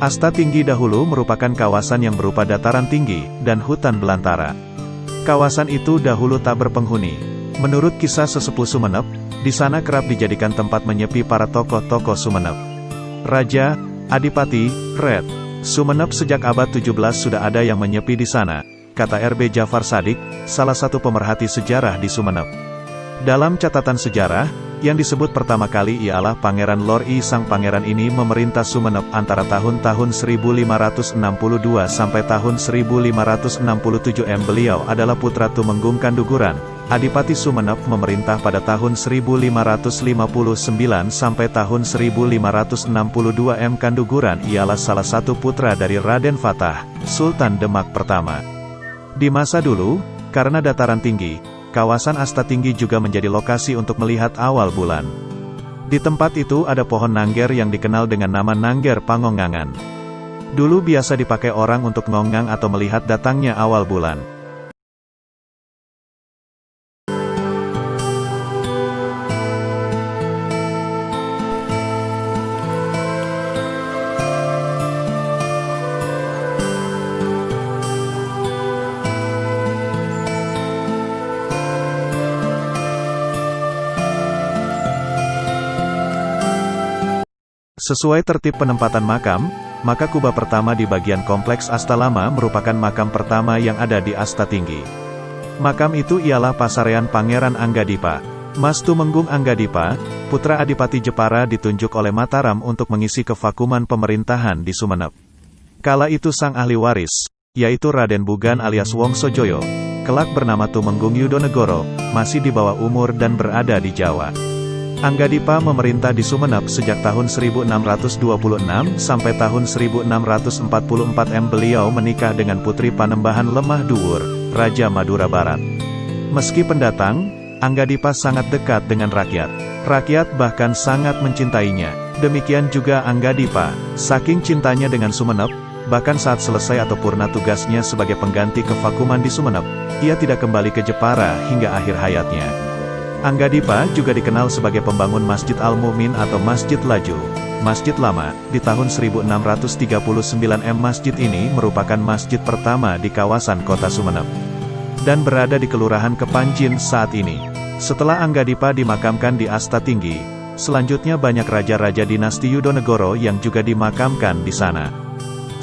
Asta Tinggi dahulu merupakan kawasan yang berupa dataran tinggi, dan hutan belantara. Kawasan itu dahulu tak berpenghuni. Menurut kisah sesepuh Sumenep, di sana kerap dijadikan tempat menyepi para tokoh-tokoh Sumenep. Raja, Adipati, Red. Sumenep sejak abad 17 sudah ada yang menyepi di sana, kata R.B. Jafar Sadik, salah satu pemerhati sejarah di Sumenep. Dalam catatan sejarah, yang disebut pertama kali ialah Pangeran Lor-I. Sang pangeran ini memerintah Sumenep antara tahun-tahun 1562 sampai tahun 1567 Beliau adalah putra Tumenggung Kanduguran. Adipati Sumenep memerintah pada tahun 1559 sampai tahun 1562 Kanduguran ialah salah satu putra dari Raden Fatah, Sultan Demak pertama. Di masa dulu, karena dataran tinggi, kawasan Asta Tinggi juga menjadi lokasi untuk melihat awal bulan. Di tempat itu ada pohon nangger yang dikenal dengan nama Nangger Pangongangan. Dulu biasa dipakai orang untuk ngongang atau melihat datangnya awal bulan. Sesuai tertib penempatan makam, maka kubah pertama di bagian kompleks Asta Lama merupakan makam pertama yang ada di Asta Tinggi. Makam itu ialah Pasarean Pangeran Anggadipa. Mas Tumenggung Anggadipa, putra Adipati Jepara ditunjuk oleh Mataram untuk mengisi kevakuman pemerintahan di Sumenep. Kala itu sang ahli waris, yaitu Raden Bugan alias Wongsojoyo, kelak bernama Tumenggung Yudonegoro, masih di bawah umur dan berada di Jawa. Anggadipa memerintah di Sumenep sejak tahun 1626 sampai tahun 1644 Beliau menikah dengan Putri Panembahan Lemah Duwur, Raja Madura Barat. Meski pendatang, Anggadipa sangat dekat dengan rakyat. Rakyat bahkan sangat mencintainya. Demikian juga Anggadipa, saking cintanya dengan Sumenep, bahkan saat selesai atau purna tugasnya sebagai pengganti kevakuman di Sumenep, ia tidak kembali ke Jepara hingga akhir hayatnya. Anggadipa juga dikenal sebagai pembangun Masjid Al-Mu'min atau Masjid Laju, Masjid Lama, di tahun 1639 Masjid ini merupakan masjid pertama di kawasan kota Sumenep, dan berada di Kelurahan Kepanjin saat ini. Setelah Anggadipa dimakamkan di Asta Tinggi, selanjutnya banyak raja-raja dinasti Yudonegoro yang juga dimakamkan di sana.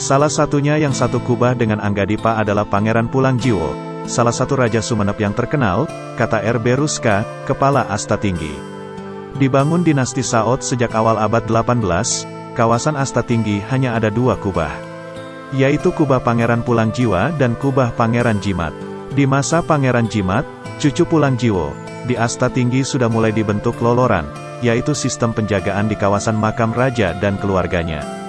Salah satunya yang satu kubah dengan Anggadipa adalah Pangeran Pulangjiwo, salah satu Raja Sumenep yang terkenal, kata R.B. Ruska, kepala Asta Tinggi. Dibangun dinasti Saot sejak awal abad 18, kawasan Asta Tinggi hanya ada dua kubah, yaitu kubah Pangeran Pulangjiwa dan kubah Pangeran Jimat. Di masa Pangeran Jimat, cucu Pulangjiwo, di Asta Tinggi sudah mulai dibentuk loloran, yaitu sistem penjagaan di kawasan makam raja dan keluarganya.